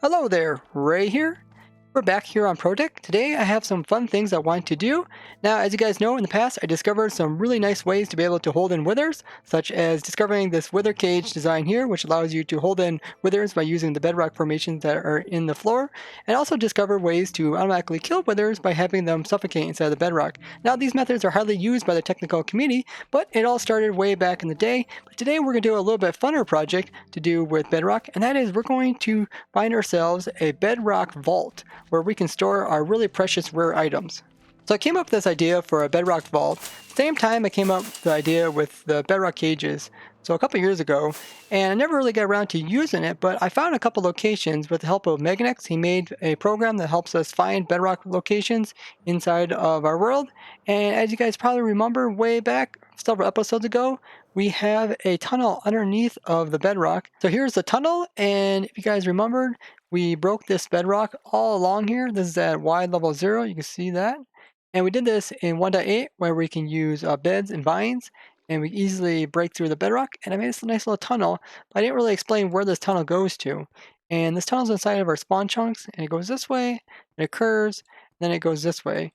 Hello there, Ray here. We're back here on ProtoTech. Today I have some fun things I want to do. Now, as you guys know, in the past I discovered some really nice ways to be able to hold in withers, such as discovering this wither cage design here, which allows you to hold in withers by using the bedrock formations that are in the floor, and also discover ways to automatically kill withers by having them suffocate inside the bedrock. Now, these methods are hardly used by the technical community, but it all started way back in the day. But today we're going to do a little bit funner project to do with bedrock, and that is we're going to find ourselves a bedrock vault where we can store our really precious rare items. So I came up with this idea for a bedrock vault. Same time I came up with the idea with the bedrock cages. So a couple years ago, and I never really got around to using it, but I found a couple locations with the help of Meganex. He made a program that helps us find bedrock locations inside of our world. And as you guys probably remember way back several episodes ago, we have a tunnel underneath of the bedrock. So here's the tunnel, and if you guys remembered, we broke this bedrock all along here. This is at wide level 0, you can see that. And we did this in 1.8 where we can use beds and vines, and we easily break through the bedrock. And I made this nice little tunnel, but I didn't really explain where this tunnel goes to. And this tunnel's inside of our spawn chunks, and it goes this way, it curves, then it goes this way.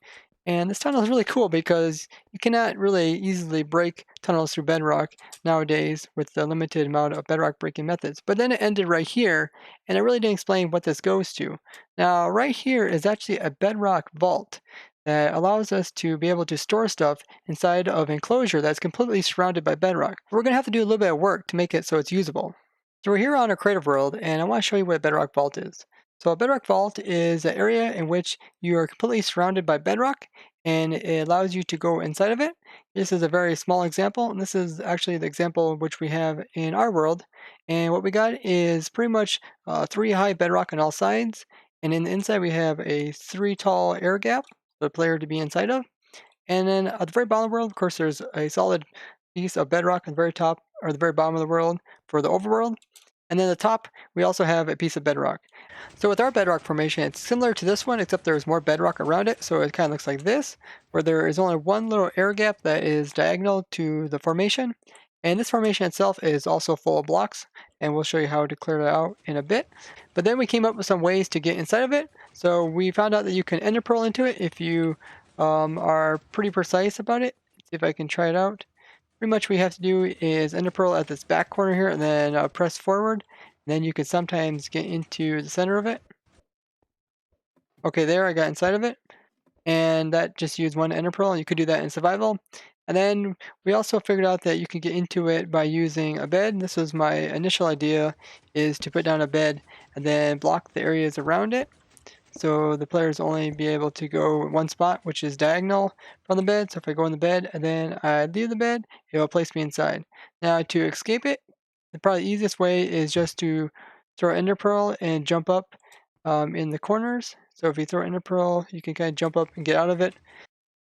And this tunnel is really cool because you cannot really easily break tunnels through bedrock nowadays with the limited amount of bedrock breaking methods. But then it ended right here, and I really didn't explain what this goes to. Now, right here is actually a bedrock vault that allows us to be able to store stuff inside of an enclosure that's completely surrounded by bedrock. We're going to have to do a little bit of work to make it so it's usable. So we're here on our creative world, and I want to show you what a bedrock vault is. So a bedrock vault is an area in which you are completely surrounded by bedrock, and it allows you to go inside of it. This is a very small example, and this is actually the example which we have in our world. And what we got is pretty much 3 high bedrock on all sides, and in the inside we have a 3 tall air gap for the player to be inside of. And then at the very bottom of the world, of course, there's a solid piece of bedrock at the very top or the very bottom of the world for the overworld. And then at the top, we also have a piece of bedrock. So with our bedrock formation, it's similar to this one, except there's more bedrock around it. So it kind of looks like this, where there is only one little air gap that is diagonal to the formation. And this formation itself is also full of blocks, and we'll show you how to clear it out in a bit. But then we came up with some ways to get inside of it. So we found out that you can ender pearl into it if you are pretty precise about it. Let's see if I can try it out. Pretty much what you have to do is ender pearl at this back corner here and then press forward. Then you can sometimes get into the center of it. Okay, there I got inside of it. And that just used one ender pearl, and you could do that in survival. And then we also figured out that you can get into it by using a bed. This was my initial idea, is to put down a bed and then block the areas around it. So the players only be able to go one spot, which is diagonal from the bed. So if I go in the bed and then I leave the bed, it will place me inside. Now to escape it, the probably easiest way is just to throw ender pearl and jump up in the corners. So if you throw ender pearl, you can kind of jump up and get out of it.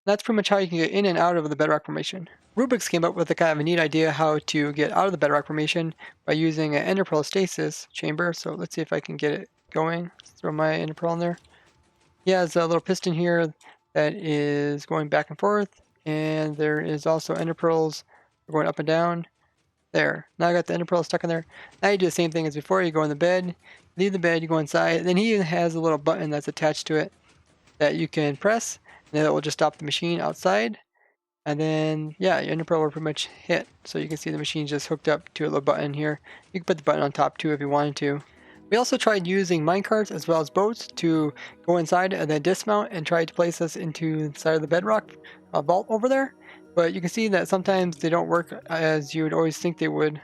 That's pretty much how you can get in and out of the bedrock formation. Rubik's came up with a kind of a neat idea how to get out of the bedrock formation by using an ender pearl stasis chamber. So let's see if I can get it going. Let's throw my ender pearl in there. Yeah, there's a little piston here that is going back and forth, and there is also ender pearls going up and down. There. Now I got the ender pearl stuck in there. Now you do the same thing as before. You go in the bed, leave the bed, you go inside. Then he even has a little button that's attached to it that you can press, and then it will just stop the machine outside. And then, yeah, your ender pearl will pretty much hit. So you can see the machine just hooked up to a little button here. You can put the button on top too if you wanted to. We also tried using minecarts as well as boats to go inside and then dismount and try to place us into the side of the bedrock vault over there. But you can see that sometimes they don't work as you would always think they would.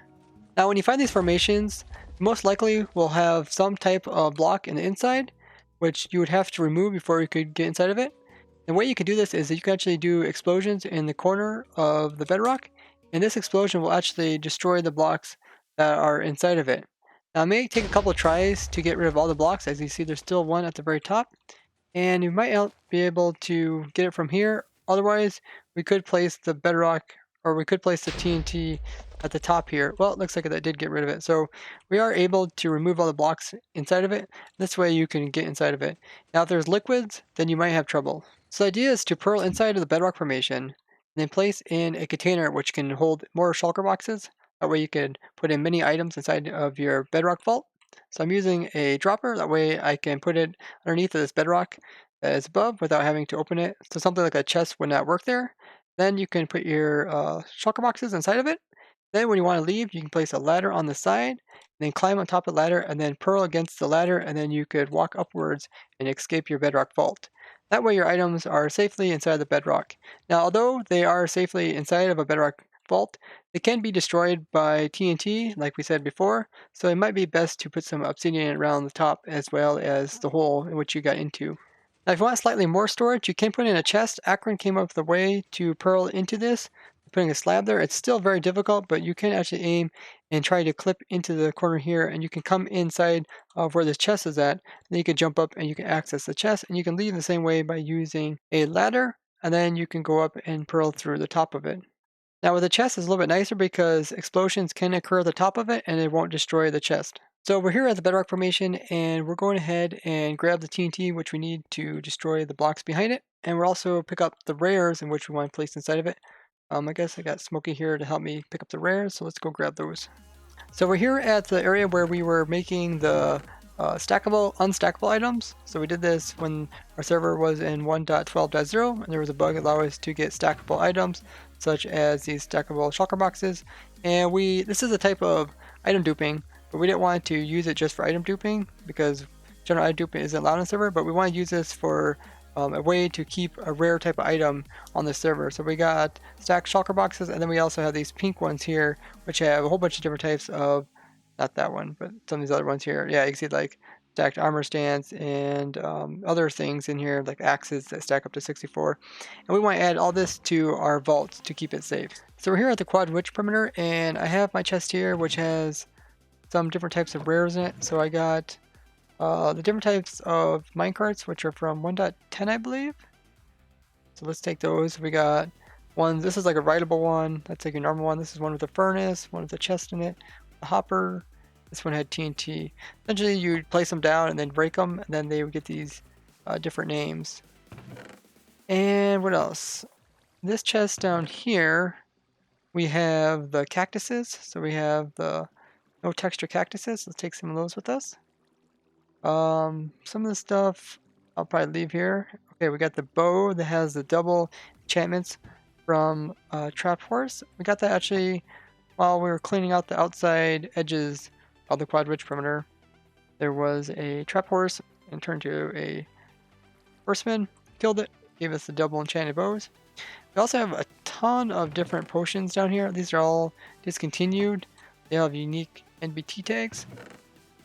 Now when you find these formations, most likely will have some type of block in the inside, which you would have to remove before you could get inside of it. The way you can do this is that you can actually do explosions in the corner of the bedrock, and this explosion will actually destroy the blocks that are inside of it. Now it may take a couple of tries to get rid of all the blocks. As you see, there's still one at the very top, and you might not be able to get it from here. Otherwise, we could place the bedrock, or we could place the TNT at the top here. Well, it looks like that did get rid of it. So we are able to remove all the blocks inside of it. This way you can get inside of it. Now if there's liquids, then you might have trouble. So the idea is to pearl inside of the bedrock formation, and then place in a container which can hold more shulker boxes. That way you can put in many items inside of your bedrock vault. So I'm using a dropper, that way I can put it underneath of this bedrock that is above without having to open it. So something like a chest would not work there. Then you can put your shulker boxes inside of it. Then when you want to leave, you can place a ladder on the side, and then climb on top of the ladder, and then pearl against the ladder, and then you could walk upwards and escape your bedrock vault. That way your items are safely inside the bedrock. Now, although they are safely inside of a bedrock vault, they can be destroyed by TNT, like we said before, so it might be best to put some obsidian around the top as well as the hole in which you got into. Now, if you want slightly more storage, you can put in a chest. Akron came up with a way to pearl into this, putting a slab there. It's still very difficult, but you can actually aim and try to clip into the corner here, and you can come inside of where this chest is at. Then you can jump up and you can access the chest, and you can leave the same way by using a ladder, and then you can go up and pearl through the top of it. Now with the chest, it's a little bit nicer because explosions can occur at the top of it and it won't destroy the chest. So we're here at the Bedrock Formation and we're going ahead and grab the TNT which we need to destroy the blocks behind it. And we'll also pick up the rares in which we want to place inside of it. I guess I got Smokey here to help me pick up the rares, so let's go grab those. So we're here at the area where we were making the stackable, unstackable items. So we did this when our server was in 1.12.0 and there was a bug that allowed us to get stackable items such as these stackable shulker boxes. And this is a type of item duping, but we didn't want to use it just for item duping because general item duping isn't allowed on the server, but we want to use this for a way to keep a rare type of item on the server. So we got stacked shulker boxes, and then we also have these pink ones here, which have a whole bunch of different types of, not that one, but some of these other ones here. Yeah, you can see like stacked armor stands and other things in here, like axes that stack up to 64. And we want to add all this to our vaults to keep it safe. So we're here at the quad witch perimeter, and I have my chest here, which has some different types of rares in it. So I got the different types of minecarts, which are from 1.10, I believe. So let's take those. We got ones, this is like a rideable one. That's like a normal one. This is one with a furnace, one with a chest in it, a hopper. This one had TNT. Essentially, you'd place them down and then break them, and then they would get these different names. And what else? This chest down here, we have the cactuses. So we have the no texture cactuses. Let's take some of those with us. Some of the stuff I'll probably leave here. Okay, we got the bow that has the double enchantments from Trap Horse. We got that actually while we were cleaning out the outside edges of the quad witch perimeter. There was a Trap Horse and turned to a horseman, killed it, gave us the double enchanted bows. We also have a ton of different potions down here. These are all discontinued. They have unique NBT tags.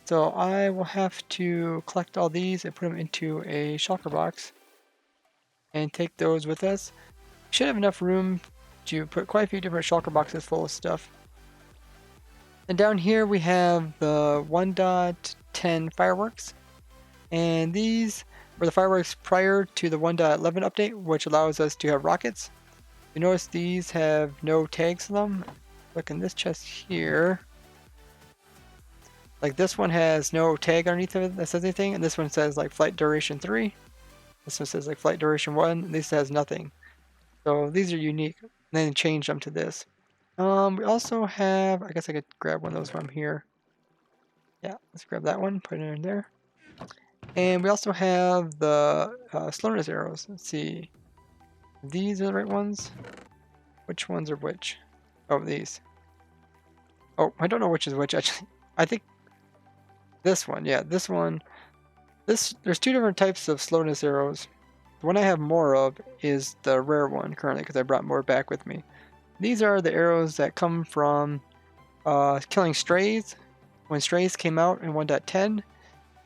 So I will have to collect all these and put them into a shulker box and take those with us. We should have enough room to put quite a few different shulker boxes full of stuff. And down here we have the 1.10 fireworks. And these were the fireworks prior to the 1.11 update, which allows us to have rockets. You notice these have no tags on them. Look in this chest here. Like this one has no tag underneath of it that says anything, and this one says like flight duration 3. This one says like flight duration 1, and this has nothing. So these are unique. And then change them to this. We also have, I guess I could grab one of those from here. Yeah, let's grab that one, put it in there. And we also have the slowness arrows. Let's see. These are the right ones. Which ones are which? Oh, these. Oh, I don't know which is which actually. I think this one, yeah, this one. There's two different types of slowness arrows. The one I have more of is the rare one currently because I brought more back with me. These are the arrows that come from killing strays. When strays came out in 1.10,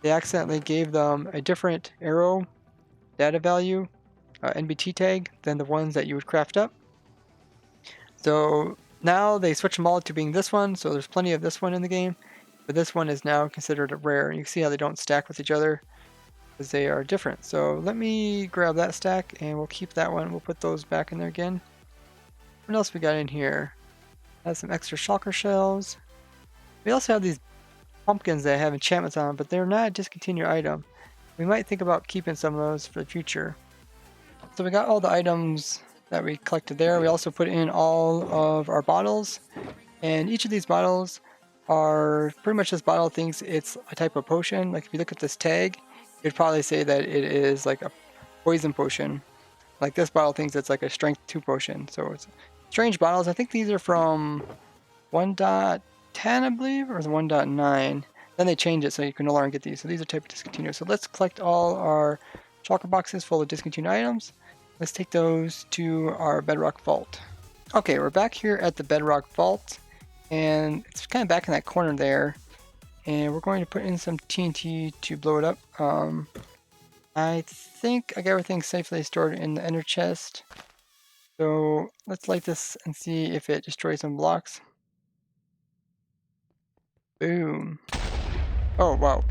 they accidentally gave them a different arrow data value, NBT tag, than the ones that you would craft up. So now they switch them all to being this one, so there's plenty of this one in the game. But this one is now considered a rare, and you can see how they don't stack with each other because they are different. So let me grab that stack and we'll keep that one. We'll put those back in there again. What else we got in here? Has some extra shulker shells. We also have these pumpkins that have enchantments on them, but they're not a discontinued item. We might think about keeping some of those for the future. So we got all the items that we collected there. We also put in all of our bottles, and each of these bottles are pretty much this bottle thinks it's a type of potion. Like if you look at this tag, you'd probably say that it is like a poison potion. Like this bottle thinks it's like a strength 2 potion. So it's strange bottles. I think these are from 1.10, I believe, or is it 1.9? Then they change it so you can no longer get these. So these are type of discontinued. So let's collect all our shulker boxes full of discontinued items. Let's take those to our Bedrock vault. Okay, we're back here at the Bedrock vault, and it's kind of back in that corner there. And we're going to put in some TNT to blow it up. I think I got everything safely stored in the ender chest. So let's light this and see if it destroys some blocks. Boom. Oh, wow.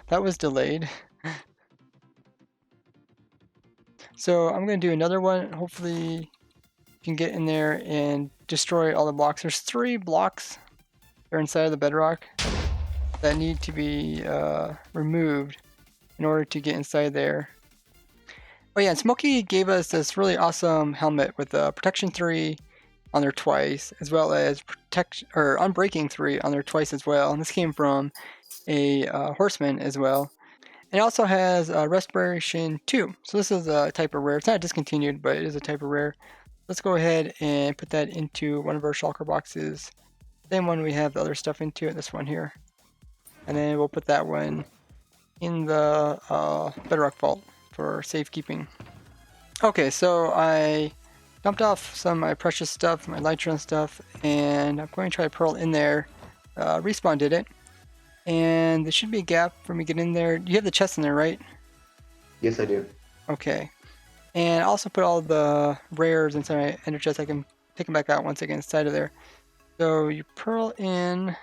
That was delayed. So I'm going to do another one. Hopefully you can get in there and destroy all the blocks. There's 3 blocks that are inside of the bedrock that need to be removed in order to get inside there. Oh yeah, and Smokey gave us this really awesome helmet with Protection 3 on there twice, as well as Unbreaking 3 on there twice as well. And this came from a horseman as well. And it also has Respiration 2. So this is a type of rare. It's not discontinued, but it is a type of rare. Let's go ahead and put that into one of our shulker boxes. Same one we have the other stuff into it, this one here. And then we'll put that one in the Bedrock vault for safekeeping. Okay, so I dumped off some of my precious stuff, my Lytron stuff, and I'm going to try to pearl in there. Respawn did it. And there should be a gap for me to get in there. You have the chest in there, right? Yes, I do. Okay. And I also put all the rares inside my ender chest. I can take them back out once I get inside of there. So you pearl in,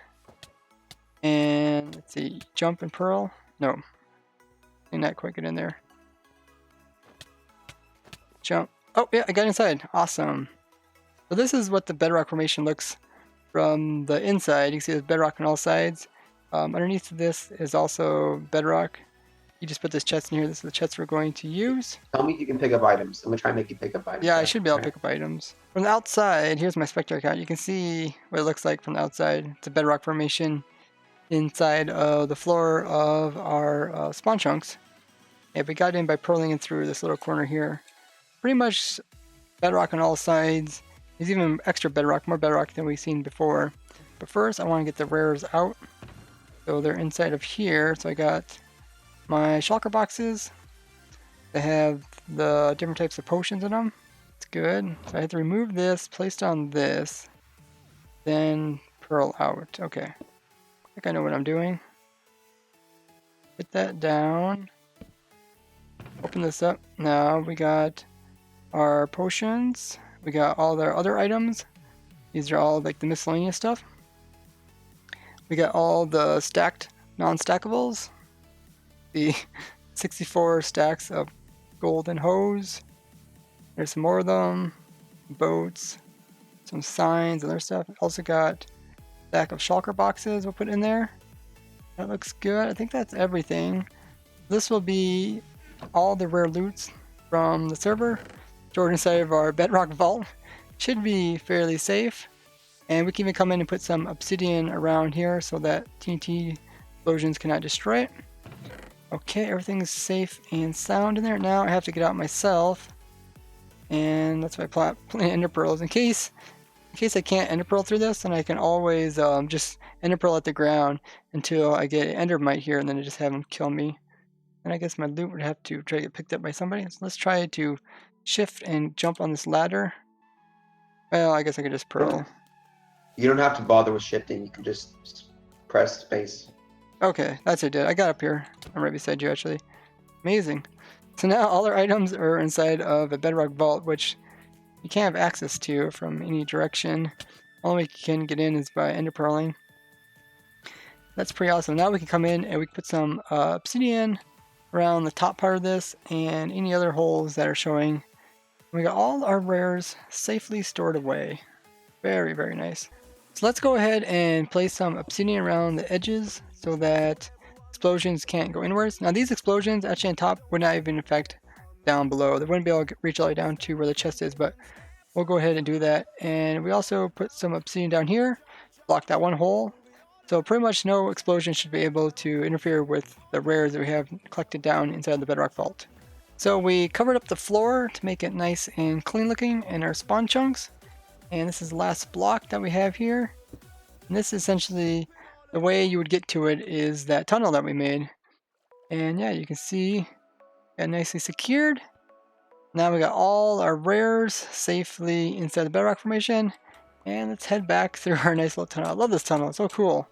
and let's see, jump and pearl. No, did not quite get in there. Jump. Oh yeah, I got inside. Awesome. So this is what the bedrock formation looks from the inside. You can see there's bedrock on all sides. Underneath this is also bedrock. You just put this chest in here. This is the chest we're going to use. Tell me if you can pick up items. I'm gonna try and make you pick up items. Yeah, I should be able to pick up items. From the outside, here's my spectre account. You can see what it looks like from the outside. It's a bedrock formation inside of the floor of our spawn chunks. And we got in by purling in through this little corner here. Pretty much bedrock on all sides. There's even extra bedrock, more bedrock than we've seen before. But first, I want to get the rares out. So they're inside of here. So I got my shulker boxes. They have the different types of potions in them. It's good. So I have to remove this, place on this, then pearl out. Okay. I think I know what I'm doing. Put that down. Open this up. Now we got our potions. We got all their other items. These are all like the miscellaneous stuff. We got all the stacked non-stackables. The 64 stacks of golden hose. There's some more of them. Boats. Some signs, other stuff. Also got a stack of shulker boxes we'll put in there. That looks good. I think that's everything. This will be all the rare loots from the server stored inside of our bedrock vault. Should be fairly safe. And we can even come in and put some obsidian around here so that TNT explosions cannot destroy it. Okay, everything's safe and sound in there. Now I have to get out myself. And that's why I plant ender pearls. In case I can't ender pearl through this, then I can always just ender pearl at the ground until I get an endermite here, and then I just have them kill me. And I guess my loot would have to try to get picked up by somebody. So let's try to shift and jump on this ladder. Well, I guess I could just pearl. You don't have to bother with shifting. You can just press space. Okay, that's what I did. I got up here. I'm right beside you, actually. Amazing. So now all our items are inside of a bedrock vault, which you can't have access to from any direction. All we can get in is by ender pearling. That's pretty awesome. Now we can come in and we can put some obsidian around the top part of this and any other holes that are showing. We got all our rares safely stored away. Very, very nice. So let's go ahead and place some obsidian around the edges so that explosions can't go inwards. Now these explosions actually on top would not even affect down below. They wouldn't be able to reach all the way down to where the chest is, but we'll go ahead and do that. And we also put some obsidian down here block that one hole. So pretty much no explosion should be able to interfere with the rares that we have collected down inside the Bedrock Vault. So we covered up the floor to make it nice and clean looking in our spawn chunks. And this is the last block that we have here. And this is essentially the way you would get to it is that tunnel that we made. And yeah, you can see got nicely secured. Now we got all our rares safely inside the Bedrock Formation. And let's head back through our nice little tunnel. I love this tunnel, it's so cool.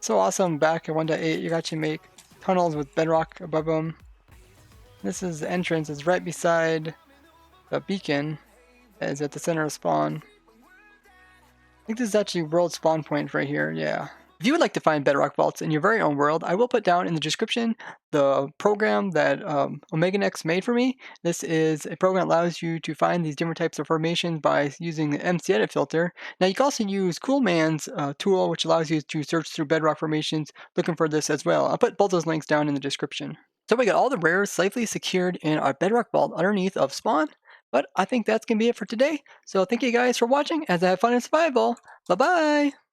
So awesome, back at 1.8 you got to make tunnels with bedrock above them. This is the entrance, it's right beside the beacon that is at the center of spawn. I think this is actually world spawn point right here, yeah. If you would like to find Bedrock Vaults in your very own world, I will put down in the description the program that OmegaNex made for me. This is a program that allows you to find these different types of formations by using the MC Edit filter. Now you can also use Coolman's tool, which allows you to search through Bedrock formations looking for this as well. I'll put both those links down in the description. So we got all the rares safely secured in our Bedrock Vault underneath of spawn. But I think that's going to be it for today. So thank you guys for watching as I have fun in survival. Bye-bye!